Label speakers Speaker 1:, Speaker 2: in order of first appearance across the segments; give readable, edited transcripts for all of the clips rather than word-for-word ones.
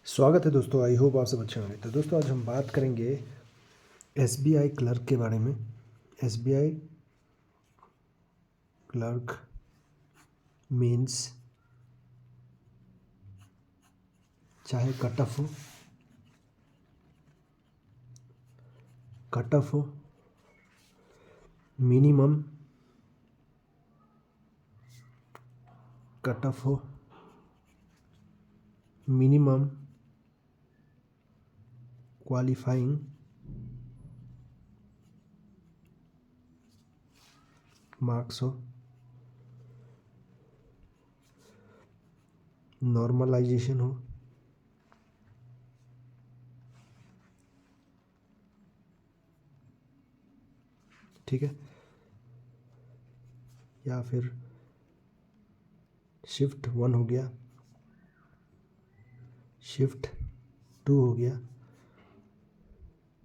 Speaker 1: स्वागत है दोस्तों। आई होप आप सब अच्छे होंगे। तो दोस्तों आज हम बात करेंगे एसबीआई क्लर्क के बारे में। एसबीआई क्लर्क मीन्स चाहे कट ऑफ हो, मिनिमम कट ऑफ हो, मिनिमम क्वालिफाइंग मार्क्स हो, नॉर्मलाइजेशन हो, ठीक है, या फिर शिफ्ट 1 हो गया, शिफ्ट 2 हो गया,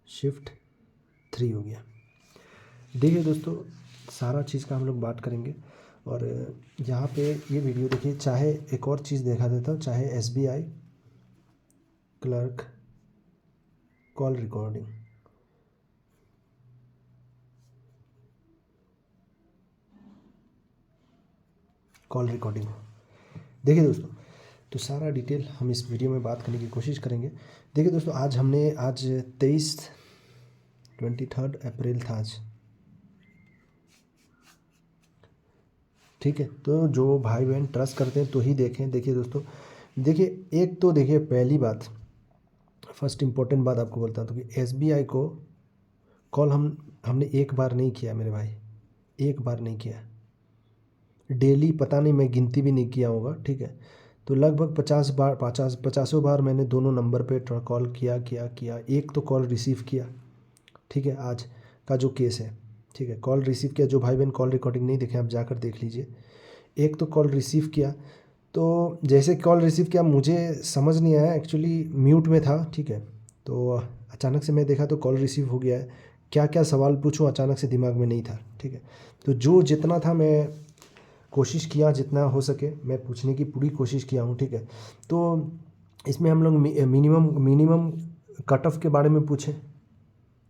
Speaker 1: शिफ्ट 3 हो गया। देखिए दोस्तों, सारा चीज़ का हम लोग बात करेंगे। और यहाँ पे ये वीडियो देखिए, चाहे एक और चीज़ देखा देता हूँ, चाहे एसबीआई क्लर्क कॉल रिकॉर्डिंग, हो। देखिए दोस्तों, तो सारा डिटेल हम इस वीडियो में बात करने की कोशिश करेंगे। देखिए दोस्तों, आज 23 अप्रैल था आज, ठीक है। तो जो भाई बहन ट्रस्ट करते हैं तो ही देखें। देखिए दोस्तों, देखिए एक तो देखिए पहली बात, फर्स्ट इम्पोर्टेंट बात आपको बोलता हूँ तो कि एसबीआई को कॉल हमने एक बार नहीं किया मेरे भाई, एक बार नहीं किया। डेली पता नहीं, मैं गिनती भी नहीं किया होगा, ठीक है। तो लगभग 50 बार मैंने दोनों नंबर पे कॉल किया। एक तो कॉल रिसीव किया, ठीक है। आज का जो केस है, ठीक है, कॉल रिसीव किया। जो भाई बहन कॉल रिकॉर्डिंग नहीं देखे आप जाकर देख लीजिए। एक तो कॉल रिसीव किया, तो जैसे कॉल रिसीव किया मुझे समझ नहीं आया, एक्चुअली म्यूट में था, ठीक है। तो अचानक से मैं देखा तो कॉल रिसीव हो गया है। क्या क्या सवाल पूछूं अचानक से दिमाग में नहीं था, ठीक है। तो जो जितना था मैं कोशिश किया, जितना हो सके मैं पूछने की पूरी कोशिश किया हूँ, ठीक है। तो इसमें हम लोग मिनिमम कट ऑफ के बारे में पूछे,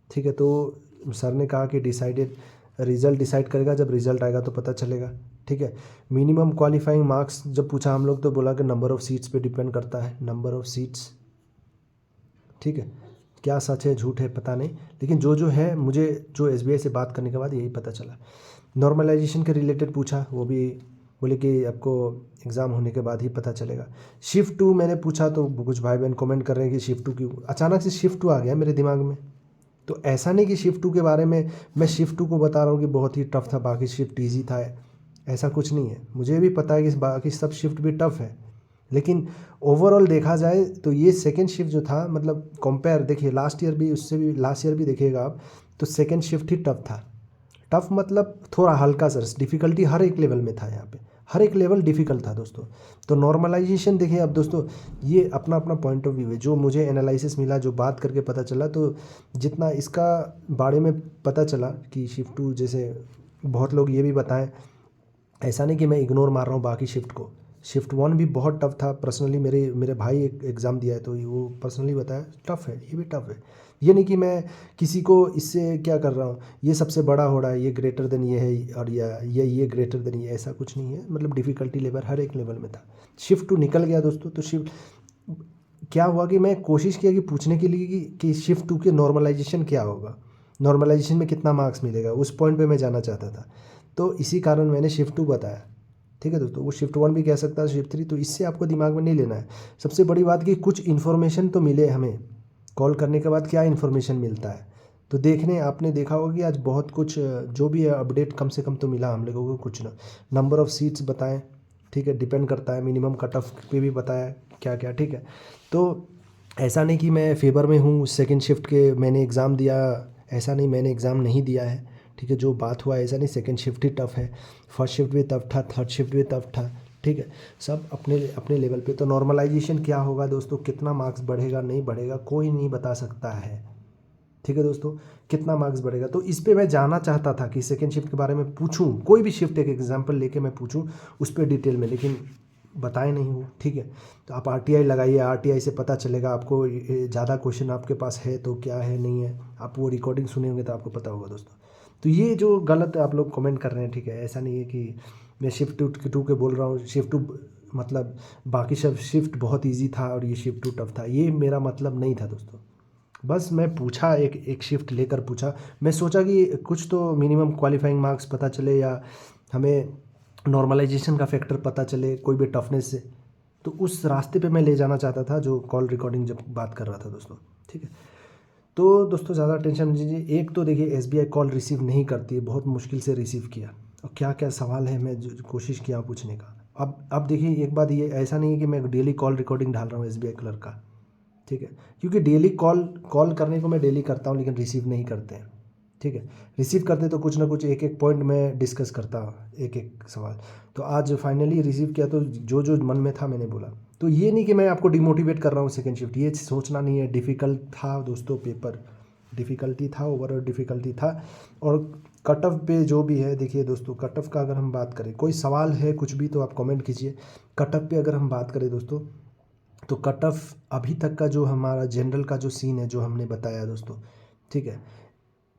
Speaker 1: ठीक है। तो सर ने कहा कि रिज़ल्ट डिसाइड करेगा, जब रिज़ल्ट आएगा तो पता चलेगा, ठीक है। मिनिमम क्वालिफाइंग मार्क्स जब पूछा हम लोग तो बोला कि नंबर ऑफ़ सीट्स पे डिपेंड करता है, नंबर ऑफ़ सीट्स, ठीक है। क्या सच है झूठ है पता नहीं, लेकिन जो है मुझे जो एसबीआई से बात करने के बाद यही पता चला। नॉर्मलाइजेशन के रिलेटेड पूछा, वो भी बोले कि आपको एग्ज़ाम होने के बाद ही पता चलेगा। शिफ्ट 2 मैंने पूछा तो कुछ भाई बहन कमेंट कर रहे हैं कि शिफ्ट 2 क्यों अचानक से शिफ्ट 2 आ गया मेरे दिमाग में। तो ऐसा नहीं कि शिफ्ट 2 के बारे में मैं शिफ्ट 2 को बता रहा हूँ कि बहुत ही टफ था, बाकी शिफ्ट ईजी था, ऐसा कुछ नहीं है। मुझे भी पता है कि बाकी सब शिफ्ट भी टफ है, लेकिन ओवरऑल देखा जाए तो ये सेकंड शिफ्ट जो था, मतलब कंपेयर देखिए लास्ट ईयर भी, उससे भी लास्ट ईयर भी देखिएगा आप, तो सेकंड शिफ्ट ही टफ था। टफ मतलब थोड़ा हल्का सा, डिफ़िकल्टी हर एक लेवल में था, यहाँ पे हर एक लेवल डिफ़िकल्ट था दोस्तों। तो नॉर्मलाइजेशन देखिए अब दोस्तों, ये अपना अपना पॉइंट ऑफ व्यू है। जो मुझे एनालिसिस मिला, जो बात करके पता चला, तो जितना इसका बारे में पता चला कि शिफ्ट 2 जैसे बहुत लोग ये भी बताएं, ऐसा नहीं कि मैं इग्नोर मार रहा हूँ बाकी शिफ्ट को। शिफ्ट 1 भी बहुत टफ था। पर्सनली मेरे भाई एक एग्ज़ाम दिया है तो वो पर्सनली बताया टफ़ है, ये भी टफ़ है। ये नहीं कि मैं किसी को इससे क्या कर रहा हूँ, ये सबसे बड़ा हो रहा है, ये ग्रेटर देन ये है, और ये ग्रेटर देन ये, ऐसा कुछ नहीं है। मतलब डिफ़िकल्टी लेवल हर एक लेवल में था। शिफ्ट 2 निकल गया दोस्तों। तो शिफ्ट क्या हुआ कि मैं कोशिश किया कि पूछने के लिए कि शिफ्ट 2 के नॉर्मलाइजेशन क्या होगा, नॉर्मलाइजेशन में कितना मार्क्स मिलेगा, उस पॉइंट पे मैं जाना चाहता था। तो इसी कारण मैंने शिफ्ट 2 बताया, ठीक है दोस्तों। वो शिफ्ट 1 भी कह सकता है, शिफ्ट 3, तो इससे आपको दिमाग में नहीं लेना है। सबसे बड़ी बात कि कुछ इन्फॉर्मेशन तो मिले हमें, कॉल करने के बाद क्या इन्फॉर्मेशन मिलता है। तो आपने देखा होगा कि आज बहुत कुछ जो भी है अपडेट कम से कम तो मिला हम लोगों को कुछ ना। नंबर ऑफ़ सीट्स बताएं, ठीक है, डिपेंड करता है। मिनिमम कट ऑफ पे भी बताया क्या क्या, ठीक है। तो ऐसा नहीं कि मैं फेवर में हूँ सेकंड शिफ्ट के, मैंने एग्ज़ाम दिया, ऐसा नहीं, मैंने एग्ज़ाम नहीं दिया है, ठीक है। जो बात हुआ ऐसा नहीं, सेकंड शिफ्ट ही टफ है, फर्स्ट शिफ्ट भी टफ था, थर्ड शिफ्ट भी टफ था, ठीक है। सब अपने अपने लेवल पे। तो नॉर्मलाइजेशन क्या होगा दोस्तों, कितना मार्क्स बढ़ेगा नहीं बढ़ेगा कोई नहीं बता सकता है, ठीक है दोस्तों। कितना मार्क्स बढ़ेगा, तो इस पे मैं जानना चाहता था कि सेकंड शिफ्ट के बारे में पूछूं, कोई भी शिफ्ट एक एग्जांपल लेके मैं पूछूं उस पर डिटेल में, लेकिन बताए नहीं हो, ठीक है। तो आप आरटीआई लगाइए, आरटीआई से पता चलेगा आपको ज़्यादा क्वेश्चन आपके पास है तो क्या है नहीं है, आप वो रिकॉर्डिंग सुने होंगे तो आपको पता होगा दोस्तों। तो ये जो गलत आप लोग कमेंट कर रहे हैं, ठीक है, ऐसा नहीं है कि मैं शिफ्ट टू के बोल रहा हूँ, शिफ्ट टू मतलब बाकी सब शिफ्ट बहुत ईजी था और ये शिफ्ट टू टफ था, ये मेरा मतलब नहीं था दोस्तों। बस मैं पूछा, एक शिफ्ट लेकर पूछा, मैं सोचा कि कुछ तो मिनिमम क्वालिफाइंग मार्क्स पता चले या हमें नॉर्मलाइजेशन का फैक्टर पता चले कोई भी टफनेस से। तो उस रास्ते पे मैं ले जाना चाहता था जो कॉल रिकॉर्डिंग जब बात कर रहा था दोस्तों, ठीक है। तो दोस्तों ज़्यादा टेंशन मत लीजिए। एक तो देखिए एसबीआई कॉल रिसीव नहीं करती है, बहुत मुश्किल से रिसीव किया, और क्या क्या सवाल है मैं जो कोशिश किया पूछने का। अब देखिए एक बात, ये ऐसा नहीं है कि मैं डेली कॉल रिकॉर्डिंग डाल रहा हूँ एसबीआई क्लर्क का, ठीक है, क्योंकि डेली कॉल करने को मैं डेली करता हूँ लेकिन रिसीव नहीं करते हैं, ठीक है। रिसीव करते तो कुछ ना कुछ एक एक पॉइंट में डिस्कस करता, एक एक सवाल। तो आज फाइनली रिसीव किया तो जो जो मन में था मैंने बोला। तो ये नहीं कि मैं आपको डिमोटिवेट कर रहा हूँ सेकंड शिफ्ट, ये सोचना नहीं है। डिफ़िकल्ट था दोस्तों पेपर, डिफ़िकल्टी था, ओवरऑल डिफ़िकल्टी था। और कट ऑफ पे जो भी है, देखिए दोस्तों कट ऑफ का अगर हम बात करें, कोई सवाल है कुछ भी तो आप कमेंट कीजिए। कट ऑफ पे अगर हम बात करें दोस्तों, तो कट ऑफ अभी तक का जो हमारा जनरल का जो सीन है जो हमने बताया दोस्तों, ठीक है,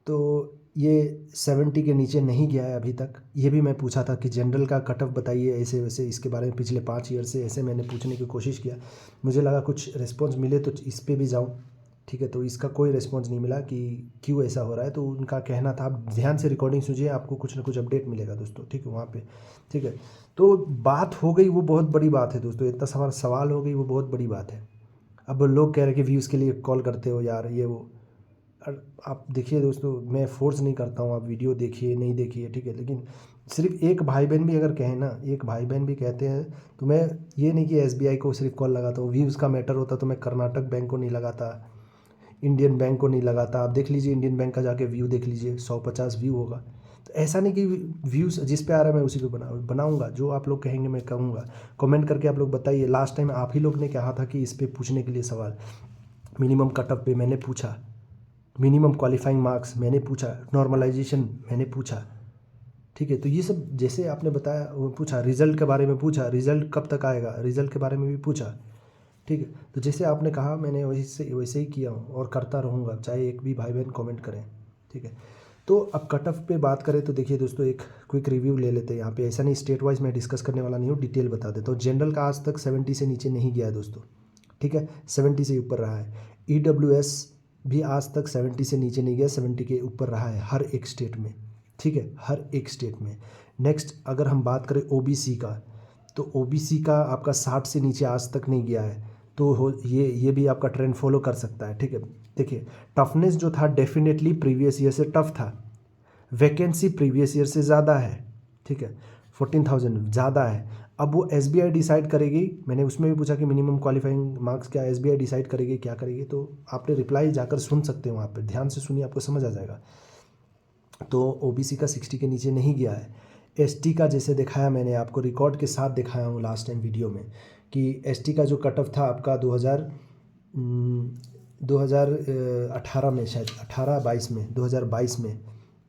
Speaker 1: तो ये 70 के नीचे नहीं गया है अभी तक। ये भी मैं पूछा था कि जनरल का कट ऑफ बताइए ऐसे वैसे, इसके बारे में पिछले 5 ईयर से ऐसे मैंने पूछने की कोशिश किया। मुझे लगा कुछ रिस्पॉन्स मिले तो इस पे भी जाऊँ, ठीक है। तो इसका कोई रिस्पॉन्स नहीं मिला कि क्यों ऐसा हो रहा है। तो उनका कहना था, आप ध्यान से रिकॉर्डिंग सुनिए, आपको कुछ ना कुछ अपडेट मिलेगा दोस्तों, ठीक है, वहाँ पे, ठीक है। तो बात हो गई, वो बहुत बड़ी बात है दोस्तों, इतना सवाल हो गई, वो बहुत बड़ी बात है। अब लोग कह रहे हैं कि व्यूज़ के लिए कॉल करते हो यार, ये वो। आप देखिए दोस्तों, मैं फ़ोर्स नहीं करता हूँ, आप वीडियो देखिए नहीं देखिए, ठीक है, लेकिन सिर्फ एक भाई बहन भी अगर कहें ना, एक भाई बहन भी कहते हैं, तो मैं ये नहीं कि एसबीआई को सिर्फ कॉल लगाता हूँ। व्यूज़ का मैटर होता तो मैं कर्नाटक बैंक को नहीं लगाता, इंडियन बैंक को नहीं लगाता। आप देख लीजिए इंडियन बैंक का जाके व्यू देख लीजिए, 150 व्यू होगा। तो ऐसा नहीं कि व्यूज़ जिस पे आ रहा है मैं उसी पे बनाऊंगा, जो आप लोग कहेंगे मैं कहूँगा। कमेंट करके आप लोग बताइए। लास्ट टाइम आप ही लोग ने कहा था कि इस पे पूछने के लिए सवाल, मिनिमम कट ऑफ पे मैंने पूछा, मिनिमम क्वालिफाइंग मार्क्स मैंने पूछा, नॉर्मलाइजेशन मैंने पूछा, ठीक है। तो ये सब जैसे आपने बताया, वो पूछा, रिज़ल्ट के बारे में पूछा, रिज़ल्ट कब तक आएगा, रिज़ल्ट के बारे में भी पूछा, ठीक है। तो जैसे आपने कहा मैंने वैसे ही किया हूँ और करता रहूँगा, चाहे एक भी भाई बहन कमेंट करें, ठीक है। तो अब कट ऑफ पे बात करें तो देखिए दोस्तों, एक क्विक रिव्यू ले लेते हैं यहाँ पे। ऐसा नहीं स्टेट वाइज मैं डिस्कस करने वाला नहीं हूँ, डिटेल बता देता हूँ। जनरल का आज तक 70 से नीचे नहीं गया है दोस्तों, ठीक है, 70 से ऊपर रहा है। ईडब्ल्यूएस भी आज तक 70 से नीचे नहीं गया, 70 के ऊपर रहा है हर एक स्टेट में, ठीक है, हर एक स्टेट में। नेक्स्ट अगर हम बात करें ओबीसी का, तो ओबीसी का आपका 60 से नीचे आज तक नहीं गया है। तो ये भी आपका ट्रेंड फॉलो कर सकता है, ठीक है। देखिए टफनेस जो था डेफिनेटली प्रीवियस ईयर से टफ था, वैकेंसी प्रीवियस ईयर से ज़्यादा है, ठीक है, 14,000 ज़्यादा है। अब वो एसबीआई डिसाइड करेगी, मैंने उसमें भी पूछा कि मिनिमम क्वालिफाइंग मार्क्स क्या, एसबीआई डिसाइड करेगी क्या करेगी। तो आपने रिप्लाई जाकर सुन सकते हो, वहाँ पे ध्यान से सुनिए, आपको समझ आ जाएगा। तो ओबीसी का 60 के नीचे नहीं गया है। एसटी का जैसे दिखाया मैंने आपको, रिकॉर्ड के साथ दिखाया हूँ लास्ट टाइम वीडियो में, कि एसटी का जो कट ऑफ था आपका 2018 में, शायद 18-22 में,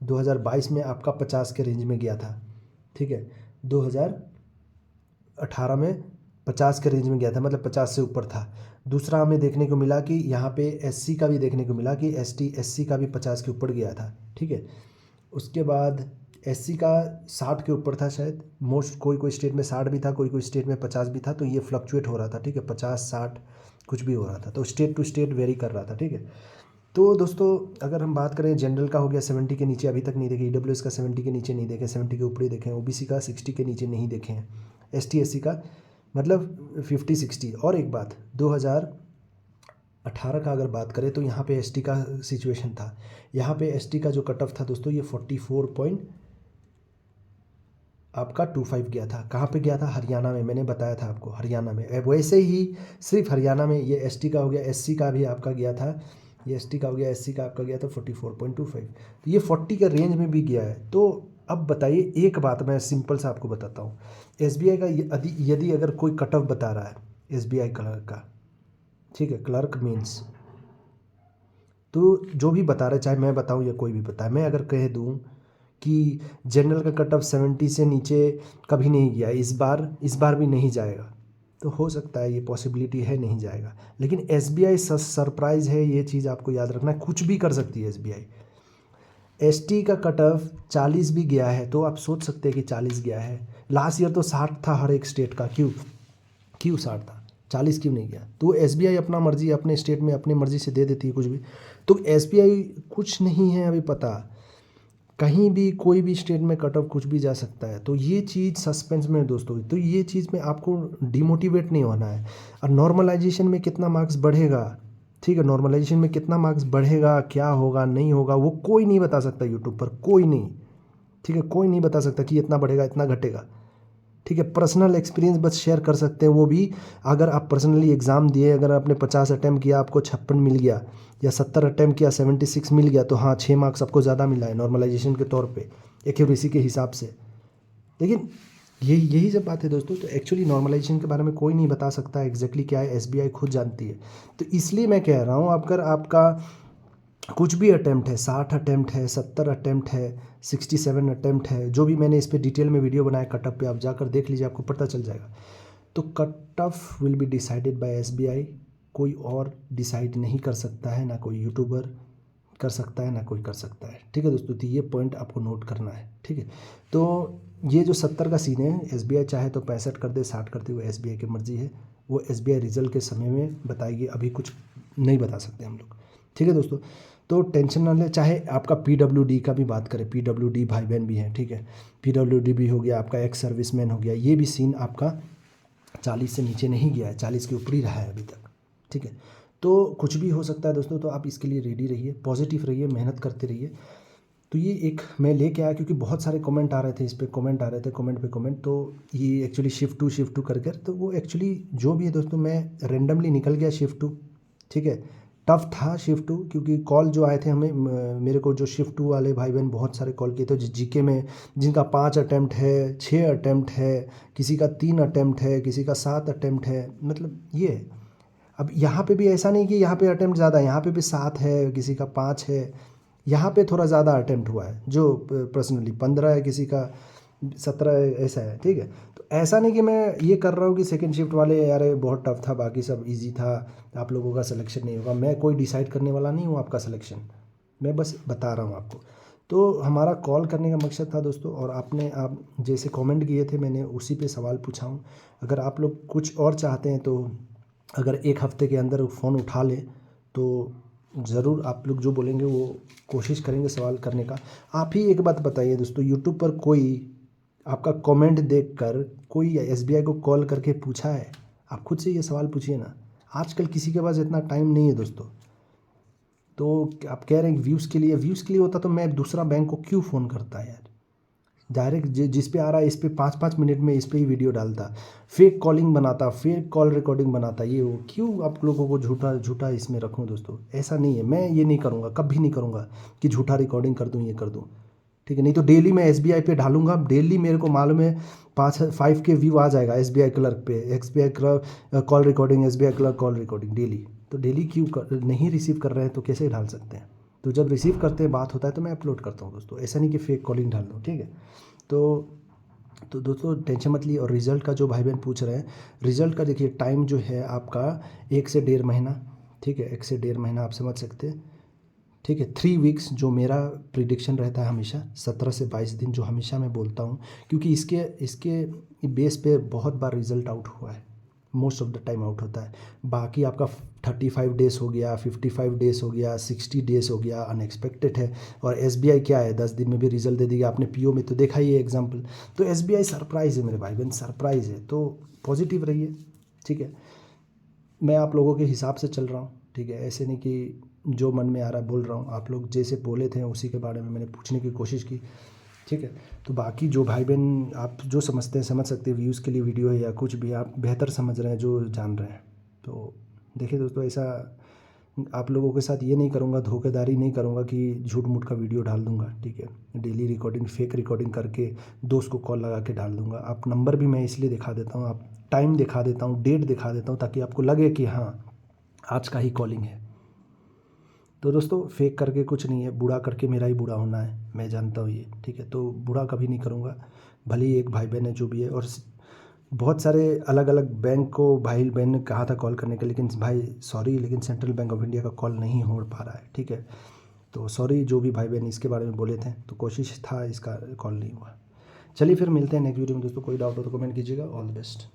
Speaker 1: 2022 में आपका 50 के रेंज में गया था, ठीक है। 2018 में 50 के रेंज में गया था, मतलब 50 से ऊपर था। दूसरा हमें देखने को मिला कि यहाँ पे एससी का भी देखने को मिला कि एसटी एससी का भी 50 के ऊपर गया था, ठीक है। उसके बाद एससी का 60 के ऊपर था शायद, मोस्ट कोई कोई स्टेट में 60 भी था, कोई कोई स्टेट में 50 भी था। तो ये फ्लक्चुएट हो रहा था, ठीक है, 50-60 कुछ भी हो रहा था, तो स्टेट टू स्टेट वेरी कर रहा था, ठीक है। तो दोस्तों अगर हम बात करें, जनरल का हो गया 70 के नीचे अभी तक नहीं देखे, ईडब्ल्यूएस का 70 के नीचे नहीं देखे, 70 के ऊपर ही देखे हैं, ओबीसी का 60 के नीचे नहीं देखे हैं, एसटी एससी का मतलब 50-60। और एक बात, 2018 का अगर बात करें तो यहाँ पे एसटी का सिचुएशन था, यहाँ पे एसटी का जो कट ऑफ था दोस्तों, ये 44.25 गया था। कहाँ पे गया था? हरियाणा में, मैंने बताया था आपको, हरियाणा में। वैसे ही सिर्फ हरियाणा में ये एसटी का हो गया, एससी का भी आपका गया था, ये एसटी का हो गया, एससी का आपका गया था 44.25। तो ये 40 के रेंज में भी गया है। तो अब बताइए, एक बात मैं सिंपल सा आपको बताता हूँ, एसबीआई का यदि अगर कोई कट ऑफ बता रहा है एसबीआई क्लर्क का, ठीक है, क्लर्क मीन्स, तो जो भी बता रहा है, चाहे मैं बताऊँ या कोई भी बताए, मैं अगर कह दूँ कि जनरल का कट ऑफ 70 से नीचे कभी नहीं गया, इस बार भी नहीं जाएगा, तो हो सकता है ये पॉसिबिलिटी है, नहीं जाएगा। लेकिन एसबीआई सरप्राइज़ है, ये चीज़ आपको याद रखना है, कुछ भी कर सकती है एसबीआई। एसटी का कट ऑफ 40 भी गया है, तो आप सोच सकते हैं कि 40 गया है। लास्ट ईयर तो 60 था हर एक स्टेट का, क्यों क्यों 60 था, 40 क्यों नहीं गया? तो एसबीआई अपना मर्जी अपने स्टेट में अपनी मर्जी से दे देती है कुछ भी। तो एसबीआई कुछ नहीं है अभी पता, कहीं भी कोई भी स्टेट में कट ऑफ कुछ भी जा सकता है। तो ये चीज़ सस्पेंस में है दोस्तों, तो ये चीज़ में आपको डिमोटिवेट नहीं होना है। और नॉर्मलाइजेशन में कितना मार्क्स बढ़ेगा, ठीक है, नॉर्मलाइजेशन में कितना मार्क्स बढ़ेगा, क्या होगा नहीं होगा, वो कोई नहीं बता सकता यूट्यूब पर, कोई नहीं, ठीक है, कोई नहीं बता सकता कि इतना बढ़ेगा इतना घटेगा, ठीक है। पर्सनल एक्सपीरियंस बस शेयर कर सकते हैं, वो भी अगर आप पर्सनली एग्ज़ाम दिए, अगर आपने 50 अटैम्प्ट किया आपको 56 मिल गया, या 70 अटैम्प्ट किया 76 मिल गया, तो हाँ 6 मार्क्स आपको ज़्यादा मिला है नॉर्मलाइजेशन के तौर पे, एक्यूरेसी के हिसाब से। लेकिन यही सब बात है दोस्तों। तो एक्चुअली नॉर्मलाइजेशन के बारे में कोई नहीं बता सकता एग्जैक्टली क्या है, एसबीआई खुद जानती है। तो इसलिए मैं कह रहा हूँ, अगर आपका कुछ भी अटैम्प्ट है, 60 अटैम्प्ट है, 70 अटैम्प्ट है, 67 अटैम्प्ट है, जो भी मैंने इस पे डिटेल में वीडियो बनाया कट ऑफ पे, आप जाकर देख लीजिए, आपको पता चल जाएगा। तो cut off will be decided by SBI, कोई और डिसाइड नहीं कर सकता है, ना कोई यूट्यूबर कर सकता है, ना कोई कर सकता है, ठीक है दोस्तों। तो ये पॉइंट आपको नोट करना है, ठीक है। तो ये जो 70 का सीन है, एसबीआई चाहे तो 65 कर दे, 60 करते हुए, एसबीआई की मर्जी है, वो एसबीआई रिजल्ट के समय में बताएगी, अभी कुछ नहीं बता सकते हम लोग, ठीक है दोस्तों। तो टेंशन ना ले, चाहे आपका पीडब्ल्यूडी का भी बात करें, पीडब्ल्यूडी भाई बहन भी हैं, ठीक है, पीडब्ल्यूडी भी हो गया, आपका एक्स सर्विसमैन हो गया, ये भी सीन आपका 40 से नीचे नहीं गया है, 40 के ऊपर ही रहा है अभी तक, ठीक है। तो कुछ भी हो सकता है दोस्तों, तो आप इसके लिए रेडी रहिए, पॉजिटिव रहिए, मेहनत करते रहिए। तो ये एक मैं लेके आया, क्योंकि बहुत सारे कमेंट आ रहे थे, इस पे कमेंट आ रहे थे, कमेंट पे कमेंट, तो ये एक्चुअली शिफ्ट टू कर कर, तो वो एक्चुअली जो भी है दोस्तों, मैं रेंडमली निकल गया शिफ्ट टू, ठीक है। टफ था शिफ्ट टू, क्योंकि कॉल जो आए थे हमें, मेरे को जो शिफ्ट टू वाले भाई बहन बहुत सारे कॉल किए थे जीके में, जिनका 5 अटैम्प्ट है, 6 अटैम्प्ट है, किसी का 3 अटैम्प्ट है, किसी का 7 अटैम्प्ट है, मतलब ये है। अब यहाँ पे भी ऐसा नहीं कि यहाँ पे अटैम्प्ट ज़्यादा है, यहाँ पे भी 7 है, किसी का 5 है, यहाँ पे थोड़ा ज़्यादा अटैम्प्ट हुआ है, जो पर्सनली 15 है, किसी का 17 है, ऐसा है, ठीक है। तो ऐसा नहीं कि मैं ये कर रहा हूँ कि सेकंड शिफ्ट वाले यार ये बहुत टफ था, बाकी सब इजी था, आप लोगों का सिलेक्शन नहीं होगा। मैं कोई डिसाइड करने वाला नहीं हूँ आपका सिलेक्शन, मैं बस बता रहा हूँ आपको। तो हमारा कॉल करने का मकसद था दोस्तों, और आपने आप जैसे कमेंट किए थे, मैंने उसी पे सवाल पूछा हूँ। अगर आप लोग कुछ और चाहते हैं, तो अगर एक हफ्ते के अंदर फ़ोन उठा लें, तो ज़रूर आप लोग जो बोलेंगे वो कोशिश करेंगे सवाल करने का। आप ही एक बात बताइए दोस्तों, यूट्यूब पर कोई आपका कमेंट देखकर कोई एसबीआई को कॉल करके पूछा है? आप खुद से ये सवाल पूछिए ना। आजकल किसी के पास इतना टाइम नहीं है दोस्तों। तो आप कह रहे हैं व्यूज़ के लिए होता तो मैं दूसरा बैंक को क्यों फ़ोन करता यार? डायरेक्ट जिस पे आ रहा है इस पे 5-5 मिनट में इस पे ही वीडियो डालता, फेक कॉलिंग बनाता, फेक कॉल रिकॉर्डिंग बनाता, ये वो क्यों आप लोगों को झूठा झूठा इसमें रखूं दोस्तों? ऐसा नहीं है, मैं ये नहीं करूँगा, कभी नहीं करूँगा कि झूठा रिकॉर्डिंग कर दूँ, ये कर दूँ, ठीक है। नहीं तो डेली मैं एसबीआई पे ढालूंगा, डेली मेरे को मालूम है 5 के व्यू आ जाएगा एसबीआई क्लर्क पे, SBI clerk call recording, SBI clerk call recording daily. तो डेली नहीं रिसीव कर रहे हैं तो कैसे ढाल सकते हैं? तो जब रिसीव करते हैं, बात होता है, तो मैं अपलोड करता हूँ दोस्तों, ऐसा नहीं कि फेक कॉलिंग डाल दूँ, ठीक है। तो दोस्तों टेंशन मत लिए। और रिज़ल्ट का जो भाई बहन पूछ रहे हैं, रिज़ल्ट का देखिए टाइम जो है आपका 1 से 1.5 महीना, ठीक है, 1 से 1.5 महीना आप समझ सकते हैं, ठीक है। 3 वीक्स जो मेरा प्रिडिक्शन रहता है हमेशा, 17 से 22 दिन जो हमेशा मैं बोलता हूँ, क्योंकि इसके इसके बेस पे बहुत बार रिज़ल्ट आउट हुआ है, most of the time out होता है। बाकी आपका 35 डेज़ हो गया, 55 डेज़ हो गया, 60 डेज़ हो गया, अनएक्सपेक्टेड है। और एसबीआई क्या है, 10 दिन में भी रिजल्ट दे देगी, आपने पीओ में तो देखा ही है एग्जाम्पल। तो एसबीआई सरप्राइज़ है मेरे भाई बहन, सरप्राइज़ है। तो पॉजिटिव रहिए, ठीक है। मैं आप लोगों के हिसाब से चल रहा हूँ, ठीक है, ऐसे नहीं कि जो मन में आ रहा है बोल रहा हूँ। आप लोग जैसे बोले थे उसी के बारे में मैंने पूछने की कोशिश की, ठीक है। तो बाकी जो भाई बहन आप जो समझते हैं समझ सकते हैं, व्यूज़ के लिए वीडियो है या कुछ भी, आप बेहतर समझ रहे हैं जो जान रहे हैं। तो देखिए दोस्तों, ऐसा आप लोगों के साथ ये नहीं करूँगा, धोखेधारी नहीं करूँगा कि झूठ मूठ का वीडियो डाल दूँगा, ठीक है। डेली रिकॉर्डिंग, फेक रिकॉर्डिंग करके दोस्त को कॉल लगा के डाल दूँगा। आप नंबर भी मैं इसलिए दिखा देता हूँ, आप टाइम दिखा देता हूँ, डेट दिखा देता हूँ, ताकि आपको लगे कि हाँ आज का ही कॉलिंग है। तो दोस्तों फेक करके कुछ नहीं है, बुरा करके मेरा ही बुरा होना है, मैं जानता हूँ ये, ठीक है। तो बुरा कभी नहीं करूँगा, भले ही एक भाई बहन है जो भी है। और बहुत सारे अलग अलग बैंक को भाई बहन ने कहा था कॉल करने के, लेकिन भाई सॉरी, लेकिन सेंट्रल बैंक ऑफ इंडिया का कॉल नहीं हो पा रहा है, ठीक है। तो सॉरी जो भी भाई बहन इसके बारे में बोले थे, तो कोशिश था, इसका कॉल नहीं हुआ। चलिए फिर मिलते हैं नेक्स्ट वीडियो में दोस्तों। कोई डाउट हो तो कमेंट कीजिएगा। All the best.